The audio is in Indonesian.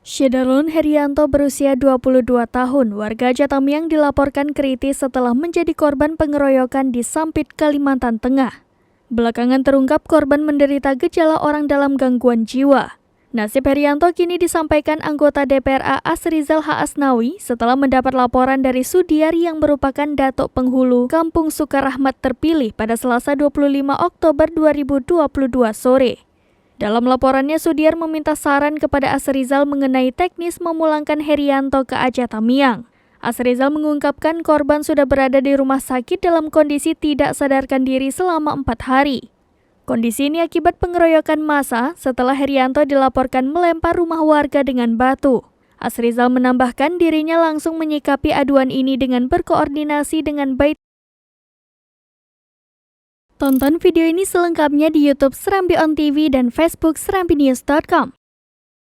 Syederlun Herianto berusia 22 tahun, warga Jatamiang dilaporkan kritis setelah menjadi korban pengeroyokan di Sampit, Kalimantan Tengah. Belakangan terungkap korban menderita gejala orang dalam gangguan jiwa. Nasib Herianto kini disampaikan anggota DPR Asrizal H. Asnawi setelah mendapat laporan dari Sudiar yang merupakan datuk penghulu Kampung Sukarahmat terpilih pada Selasa 25 Oktober 2022 sore. Dalam laporannya, Sudiar meminta saran kepada Asrizal mengenai teknis memulangkan Herianto ke Jatamiang. Asrizal mengungkapkan korban sudah berada di rumah sakit dalam kondisi tidak sadarkan diri selama 4 hari. Kondisi ini akibat pengeroyokan massa setelah Herianto dilaporkan melempar rumah warga dengan batu. Asrizal menambahkan dirinya langsung menyikapi aduan ini dengan berkoordinasi dengan baik. Tonton video ini selengkapnya di YouTube Serambi On TV dan Facebook serambinews.com.